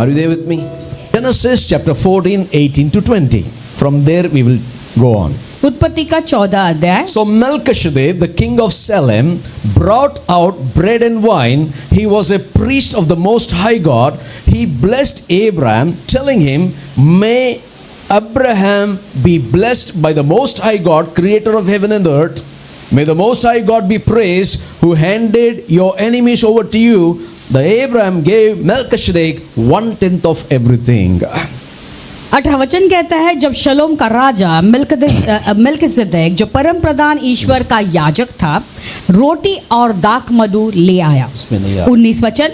Are you there with me? Genesis chapter 14, 18 to 20. From there we will go on. उत्पत्ति का 14 अध्याय। So Melchizedek, the king of Salem, brought out bread and wine. He was a priest of the Most High God. He blessed Abraham, telling him, "May Abraham be blessed by the Most High God, creator of heaven and earth. May the Most High God be praised, who handed your enemies over to you." The Abraham gave Melchizedek 1/10 of everything. 18 वचन कहता है, जब शलोम का राजा मेल्किसेदेक जो परम प्रधान ईश्वर का याजक था, रोटी और दाख मधु ले आया। 19 वचन,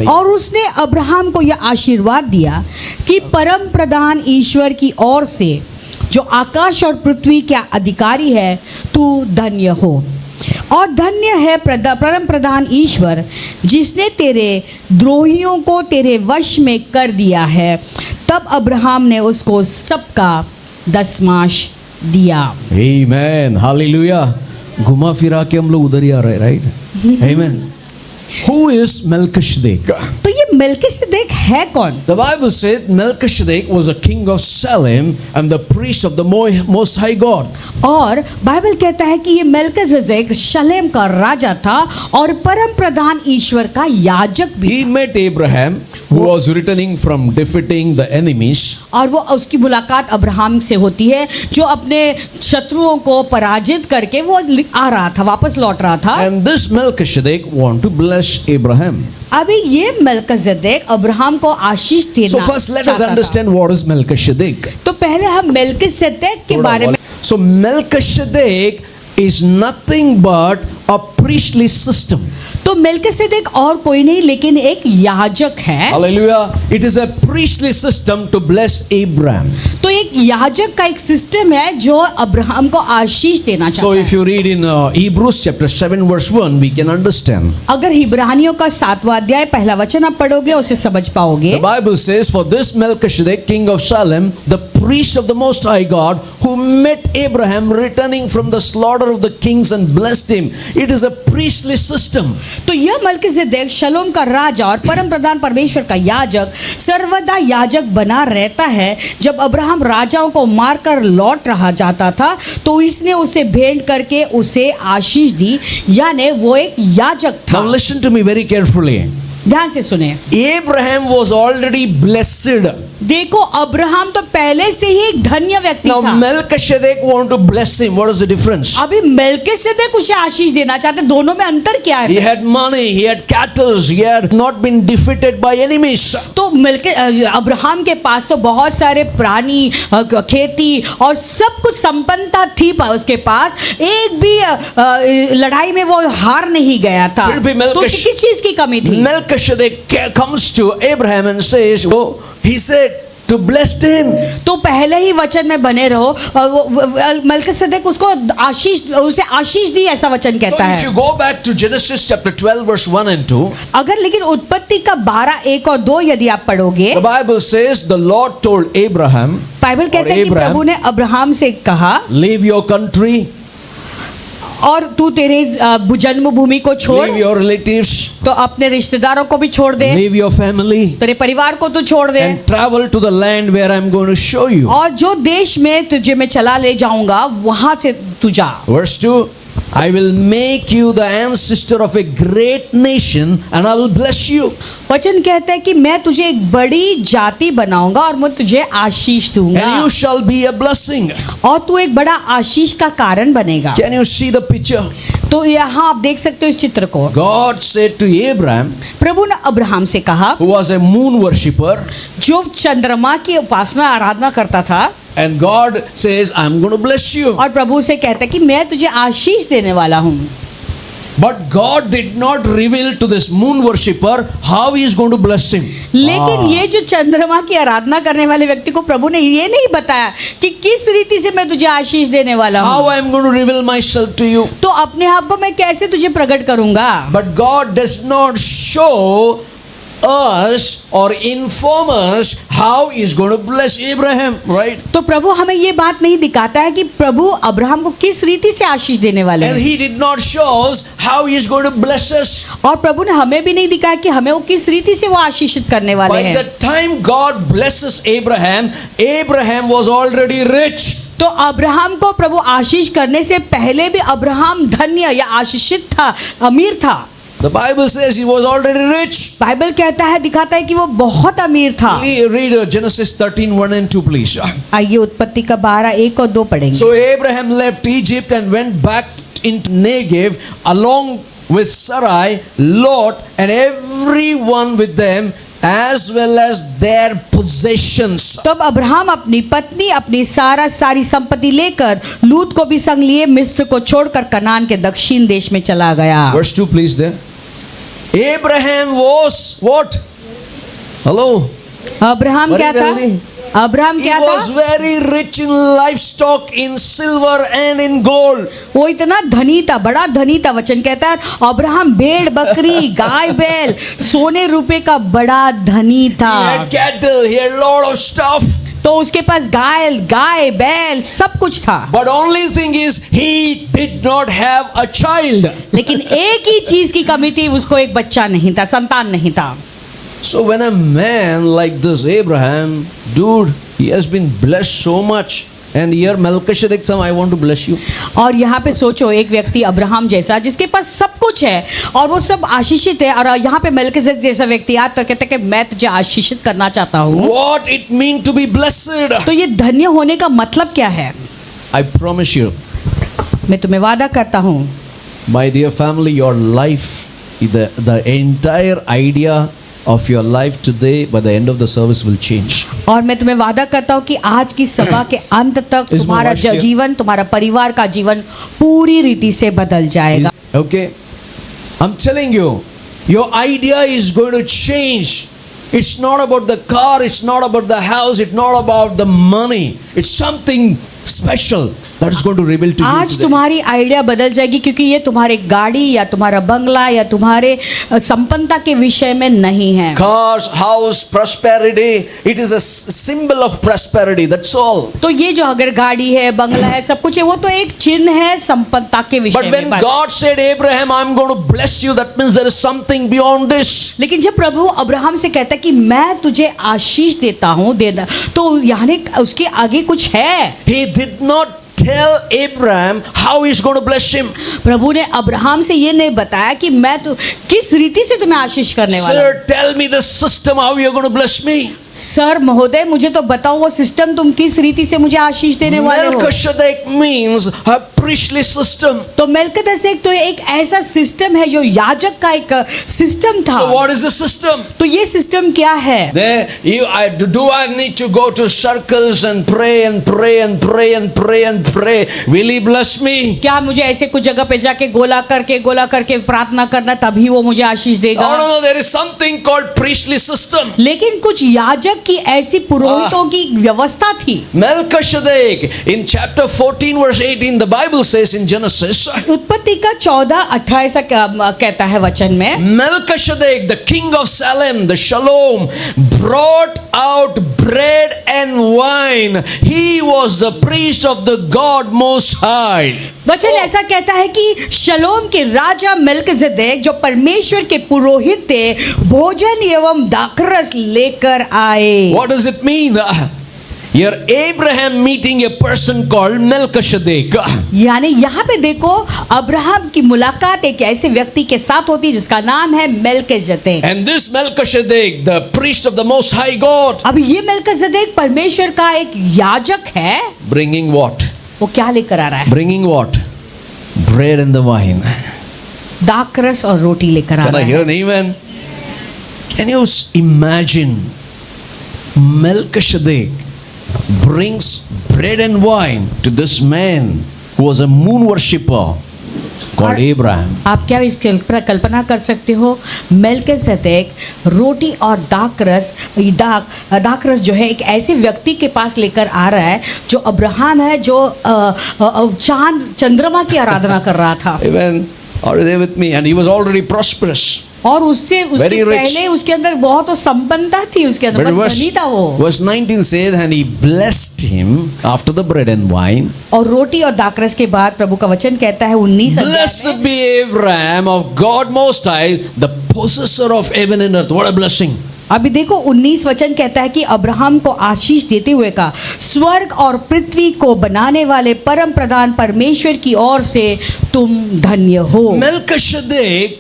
और उसने अब्राहम को यह आशीर्वाद दिया कि परम प्रधान ईश्वर की ओर से जो आकाश और पृथ्वी का अधिकारी है, तू धन्य हो, और धन्य है परम प्रधान ईश्वर जिसने तेरे द्रोहियों को तेरे वश में कर दिया है। तब अब्राहम ने उसको सबका दसमांश दिया। Amen. Hallelujah. घुमा फिरा के हम लोग उधर ही आ रहे, right? Amen. Who is Melchizedek? तो ये मेल्किसेदेक है कौन? The Bible says Melchizedek was a king of Salem and the priest of the Most High God. और बाइबल कहता है कि ये मेल्किसेदेक शलेम का राजा था और परम प्रधान ईश्वर का याजक भी। He met Abraham, who was returning from defeating the enemies. और वो उसकी मुलाकात अब्राहम से होती है जो अपने शत्रुओं को पराजित करके वो आ रहा था, वापस लौट रहा था। And this Melchizedek want to bless Abraham. अभी ये मेल्किसेदेक अब्राहम को आशीष देना So first let us understand what is Melchizedek. तो पहले हम मेल्किसेदेक के बारे में। So Melchizedek is nothing but a priestly system. तो मेल्किसेदेक और कोई नहीं लेकिन एक याजक है। Hallelujah. It is a priestly system to bless Abraham. तो एक याजक का एक सिस्टम है जो अब्राहम को आशीष देना चाहता So है। if you read in Hebrews chapter 7 verse 1, we can understand. अगर इब्रानियों का 7वां अध्याय पहला वचन आप पढ़ोगे उसे समझ पाओगे। The Bible says, "For this Melchizedek, king of Salem, the priest of the Most High God, who met Abraham returning from the slaughter of the kings and blessed him." It is a priestly system. तो यह मेल्किसेदेक शलोम का राजा और परम प्रधान परमेश्वर का याजक सर्वदा याजक बना रहता है। जब अब्राहम राजाओं को मारकर लौट रहा जाता था तो इसने उसे भेंट करके उसे आशीष दी, यानी वो एक याजक था। Now listen to me very carefully. ध्यान से सुने। Abraham was already blessed. देखो अब्राहम तो पहले से ही एक धन्य व्यक्ति Now था। Melchizedek want to bless him. What is the difference? अभी मेल्किसेदेक उसे आशीष देना चाहते, दोनों में अंतर क्या है? He had money, he had cattle, he had not been defeated by enemies. तो अब्राहम के पास तो बहुत सारे प्राणी, खेती और सब कुछ संपन्नता थी उसके पास, एक भी लड़ाई में वो हार नहीं गया था। फिर भी तो किस चीज की कमी थी? Melchizedek comes to Abraham and says, "Oh, he said to bless him." तो पहले ही वचन में बने रहो। मेल्किसेदेक उसको उसे आशीष दी, ऐसा वचन कहता So है। if you go back to Genesis chapter 12 verse 1 and 2, अगर लेकिन उत्पत्ति का 12, 1 और 2 यदि आप पढ़ोगे, the Bible says the Lord told Abraham, Bible कहता है कि Abraham, प्रभु ने अब्राहम से कहा, "Leave your country, और तू तेरे जन्मभूमि को छोड़, leave your relatives, तो अपने रिश्तेदारों को भी छोड़ दे, leave your family, तेरे परिवार को तू छोड़ दे, and travel to the land where I'm going to show you." और जो देश में तुझे मैं चला ले जाऊंगा वहां से तू जा। Verse 2, "I will make you the ancestor of a great nation and I will bless you." वचन कहता है कि मैं तुझे एक बड़ी जाति बनाऊंगा और मैं तुझे आशीष दूंगा, And you shall be a blessing. और तू एक बड़ा आशीष का कारण बनेगा। Can you see the picture? तो यहाँ आप देख सकते हो इस चित्र को। God said to Abraham, प्रभु ने अब्राहम से कहा, who was a moon worshipper, जो चंद्रमा की उपासना आराधना करता था, and God says, "I'm going to bless you." और प्रभु से कहता है कि मैं तुझे आशीष देने वाला हूँ। But God did not reveal to this moon worshipper how he is going to bless him. लेकिन ये जो चंद्रमा की आराधना करने वाले व्यक्ति को प्रभु ने ये नहीं बताया कि किस रीति से मैं तुझे आशीष देने वाला हूँ। How I am going to reveal myself to you. तो अपने आप को मैं कैसे तुझे प्रकट करूंगा? But God does not show us or inform us how he is going to bless Abraham, right? तो प्रभु हमें ये बात नहीं दिखाता है कि प्रभु अब्राहम को किस रीति से आशीष देने वाले And हैं, he did not show us how he is going to bless us. और प्रभु ने हमें भी नहीं दिखाया कि हमें वो किस रीति से वो आशीषित करने वाले By हैं। the time God blesses Abraham, Abraham was already rich. तो अब्राहम को प्रभु आशीष करने से पहले भी अब्राहम धन्य या आशीषित था, अमीर था। The Bible says he was already rich. Bible कहता है, दिखाता है कि वो बहुत अमीर था। Read Genesis 13:1-2, please. आइए उत्पत्ति का 12:1-2 पढ़ेंगे। So Abraham left Egypt and went back into Negev along with Sarai, Lot, and everyone with them, as well as their possessions. तब अब्राहम अपनी पत्नी, अपनी सारी संपत्ति लेकर लूत को भी संग लिए मिस्र को छोड़कर कनान के दक्षिण देश में चला गया। Verse 2, please, there. Abraham was what? Hello? Abraham क्या था? Very अब्राहम He क्या was था? very rich in livestock, in silver and in gold. वो इतना धनी था, बड़ा धनी था। वचन कहता है अब्राहम भेड़ बकरी गाय बैल सोने रुपए का बड़ा धनी He था। had cattle, he had a lot of stuff. तो उसके पास गाय बैल सब कुछ था, But only thing is, he did not have a child. लेकिन एक ही चीज की कमी थी, उसको एक बच्चा नहीं था, संतान नहीं था। So when a man like this Abraham, dude, he has been blessed so much. And here Melchizedek, son, I want to bless you. और यहाँ पे सोचो, एक व्यक्ति अब्राहम जैसा जिसके पास सब कुछ है और वो सब आशीषित है, और यहाँ पे मेल्किसेदेक जैसा व्यक्ति आता कहता है कि मैं तुझे आशीषित करना चाहता हूँ। What it mean to be blessed? तो ये धन्य होने का मतलब क्या है? I promise you, मैं तुम्हें वादा करता हूँ, my dear family, your life, the entire idea of your life today, by the end of the service, will change. और मैं तुम्हें वादा करता हूँ कि आज की सभा के अंत तक इसमें तुम्हारा वाक्य- जीवन, तुम्हारा परिवार का जीवन पूरी रीति से बदल जाएगा। Okay? I'm telling you, your idea is going to change. It's not about the car, it's not about the house, it's not about the money. It's something special that is going to reveal to you आज today. तुम्हारी idea बदल जाएगी, क्योंकि ये तुम्हारे गाड़ी या तुम्हारा बंगला या तुम्हारे संपन्नता के विषय में नहीं है। Cars, house, prosperity, it is a symbol of prosperity, that's all. तो ये जो अगर गाड़ी है, बंगला है, सब कुछ है, वो तो एक चिन्ह है संपन्नता के विषय But when में। God said, Abraham, I'm going to bless you, that means there is something beyond this. लेकिन जब प्रभु अब्राहम से कहता है कि मैं तुझे आशीष देता हूँ, देना, तो यानी उसके आगे कुछ है। He did not tell Abraham how he's going to bless him. प्रभु ने अब्राहम से ये नहीं बताया कि मैं तो किस रीति से तुम्हें आशीष करने वाला हूँ। Sir, tell me the system how you're going to bless me. Sir महोदय, मुझे तो बताओ वो सिस्टम, तुम किस रीति से मुझे आशीष देने वाले हो। Melchizedek means a priestly system. तो मेल्किसेदेक तो एक ऐसा सिस्टम है जो याजक का एक सिस्टम था। So what is the system? तो ये सिस्टम क्या है? There, do I need to go to circles and pray and pray and pray and pray and pray? Will he bless me? क्या मुझे ऐसे कुछ जगह पे जाके गोला करके प्रार्थना करना तभी वो मुझे आशीष देगा? No, there is something called priestly system. लेकिन कुछ याजक की ऐसी पुरोहितों की व्यवस्था थी। Melchizedek, in chapter 14 verse 18, the Bible says in Genesis, उत्पत्ति का 14-18 ऐसा कहता है वचन में, Melchizedek, the king of Salem, the Shalom, brought out bread and wine. He was the priest of the God Most High. वचन ऐसा कहता है कि शलोम के राजा मेल्किसेदेक जो परमेश्वर के पुरोहित थे, भोजन एवं दाखरस लेकर आए। What does it mean? Here Abraham meeting a person called Melchizedek. यानी यहाँ पे देखो, अब्राहम की मुलाकात एक ऐसे व्यक्ति के साथ होती है जिसका नाम है मेल्किसेदेक। And this Melchizedek, the priest of the Most High God, अब ये मेल्किसेदेक परमेश्वर का एक याजक है। bringing what? वो क्या लेकर आ रहा है? Bringing what? Bread and the wine. दाखरस और रोटी लेकर आ Can रहा I hear है। an amen? Can you imagine Melchizedek brings bread and wine to this man who was a moon worshipper called Abraham. आप क्या इस कल्पना कर सकते हो? मेल्किसेदेक रोटी और दाखरस जो है एक ऐसे व्यक्ति के पास लेकर आ रहा है जो अब्राहम है, जो चंद्रमा की आराधना कर रहा था। Amen. Are you there with me? And he was already prosperous. और उससे उसके Very rich. पहले उसके अंदर बहुत तो संपन्नता थी, उसके अंदर But बहुत धनी था वो। verse 19 says, and he blessed him after the bread and wine. और रोटी और दाखरस के बाद प्रभु का वचन कहता है 19 अध्याय में, Blessed be Abraham of God Most High, the possessor of heaven and earth. What a blessing. अभी देखो 19 वचन कहता है कि अब्राहम को आशीष देते हुए का, स्वर्ग और पृथ्वी को बनाने वाले परम प्रधान परमेश्वर की ओर से तुम धन्य हो। Melchizedek,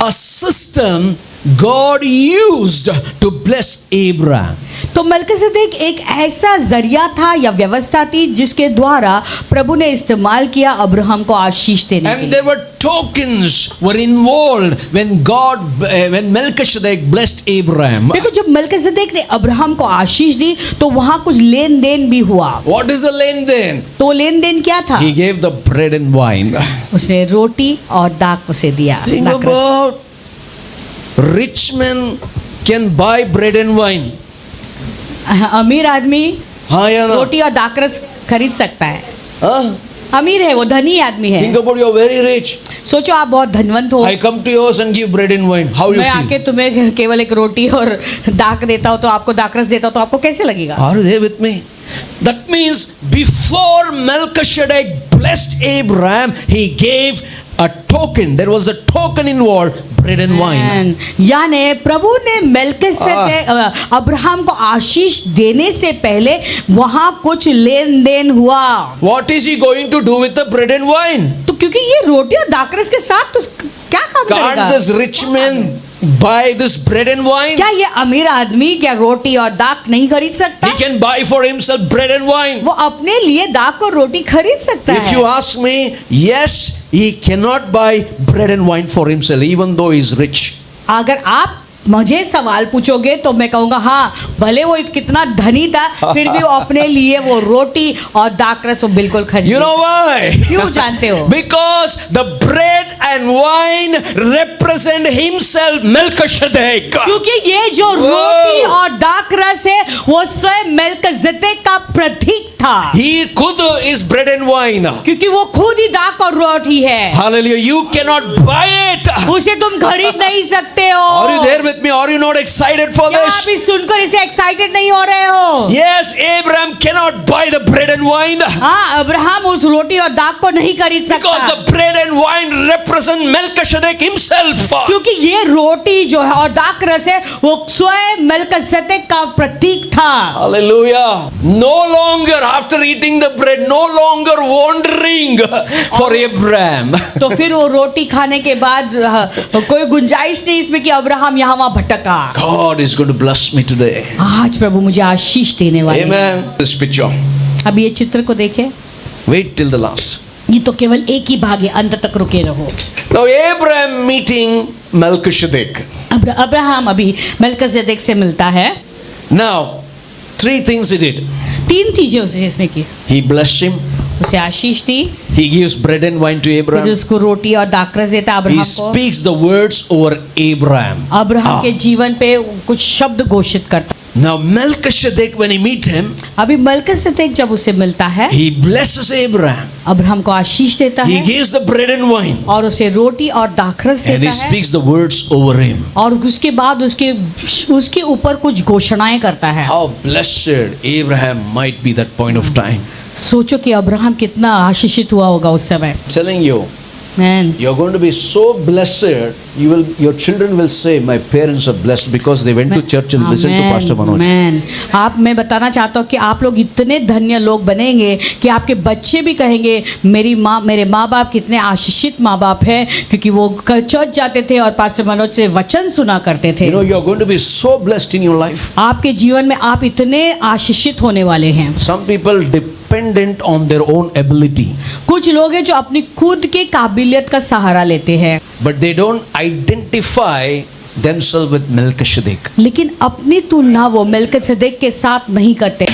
a system God used to bless Abraham. तो मलकीसेदेक एक ऐसा जरिया था या व्यवस्था थी जिसके द्वारा प्रभु ने इस्तेमाल किया अब्राहम को आशीष देने के And लिए। there were tokens were involved when Melchizedek blessed Abraham. देखो जब मलकीसेदेक ने अब्राहम को आशीष दी तो वहां कुछ लेन देन भी हुआ। What is the lend-in? तो लेन देन क्या था? He gave the bread and wine. उसने रोटी और दाख उसे दिया। Think दाखरस। about rich men can buy bread and wine. अमीर आदमी हाँ या ना? रोटी और दाखरस खरीद सकता है। हाँ? अमीर है वो, धनी आदमी है। Think about you're very rich. सोचो आप बहुत धनवंत हो, I come to yours and give bread and wine. How you मैं feel? आके तुम्हें केवल एक रोटी और दाख देता हूँ तो आपको दाखरस देता हूँ तो आपको कैसे लगेगा? Are you there with me? That means before Melchizedek blessed Abraham, he gave a token. There was a token involved, bread and wine. यानी प्रभु ने मलकीसेदेक अब्राहम को आशीष देने से पहले वहां कुछ लेन देन हुआ। What is he going to do with the bread and wine? तो क्योंकि ये रोटी और दाखरस के साथ तो क्या काम Can't करेगा? this rich man buy this bread and wine? क्या ये अमीर आदमी क्या रोटी और दाख नहीं खरीद सकता? He can buy for himself bread and wine. वो अपने लिए दाख और रोटी खरीद सकता If है। you ask me, yes, he cannot buy bread and wine for himself, even though he is rich. अगर आप मुझे सवाल पूछोगे तो मैं कहूंगा हाँ, भले वो कितना धनी था फिर भी वो अपने लिए वो रोटी और दाखरस वो बिल्कुल खरीद। You know why? क्यों जानते हो? Because the bread and wine represent himself, Melchizedek. क्योंकि ये जो रोटी और दाखरस है वो स्वयं मलकीसेदेक का प्रतीक था। He खुद is bread and wine. क्योंकि वो खुद ही दाख और रोटी है। Hallelujah. You cannot buy it. उसे तुम खरीद नहीं सकते हो। Are you there with me? Are you not excited for क्या this? आप इस सुनकर इसे एक्साइटेड नहीं हो रहे हो? Yes, Abraham cannot buy the bread and wine. हाँ, अब्राहम उस रोटी और दाख को नहीं खरीद Because सकता the bread and wine represent Melchizedek himself. क्योंकि ये रोटी जो है और दाखरस है वो स्वयं मलकीसेदेक का प्रतीक था। Hallelujah. No longer after eating the bread, no longer wandering for Abraham. तो फिर वो रोटी खाने के बाद कोई गुंजाइश नहीं इसमें कि अब्राहम यहाँ वहाँ भटका। God is going to bless me today. आज प्रभु मुझे आशीष देने वाले हैं। Amen. This picture. अब ये चित्र को देखें, Wait till the last. ये तो केवल एक ही भाग है, अंत तक रुके रहो। Now Abraham meeting Melchizedek. Abraham अभी मलकीसेदेक से मिलता है। Now, three things he did. 3 चीजें उसने की। He blessed him. उसे आशीष दी, He gives bread and wine to फिर Abraham. उसको रोटी और दाखरस देता He अब्राहम को। speaks the words over Abraham. Abraham के जीवन पे कुछ शब्द घोषित करता। Now Melchizedek, when he meet him, अभी मलकीसेदेक जब उसे मिलता है, he blesses Abraham. अब्राहम को आशीष देता He है gives the bread and wine. और उसे रोटी और दाखरस And he देता है speaks the words over him. और उसके बाद उसके ऊपर कुछ घोषणाएं करता है। How blessed Abraham might be that point of time. सोचो कि अब्राहम कितना आशीषित हुआ होगा उस समय। Telling you, man, you're going to be so blessed. Your children will say, my parents are blessed because they went to church and listened to Pastor Manoj. Man, मैं बताना चाहता हूँ कि आप लोग इतने धन्य लोग बनेंगे कि आपके बच्चे भी कहेंगे मेरे माँ बाप कितने आशीषित माँ बाप हैं क्योंकि वो चर्च जाते थे और पास्टर मनोज से वचन सुना करते थे। You know, you're going to be so blessed in your life. आपके जीवन में आप इतने आशीषित होने वाले हैं। Some people dependent on their own ability, कुछ लोग हैं जो अपनी खुद के काबिलियत का सहारा लेते हैं but they don't identify themselves with Melchizedek. लेकिन अपनी तुलना वो मलकीसेदेक के साथ नहीं करते।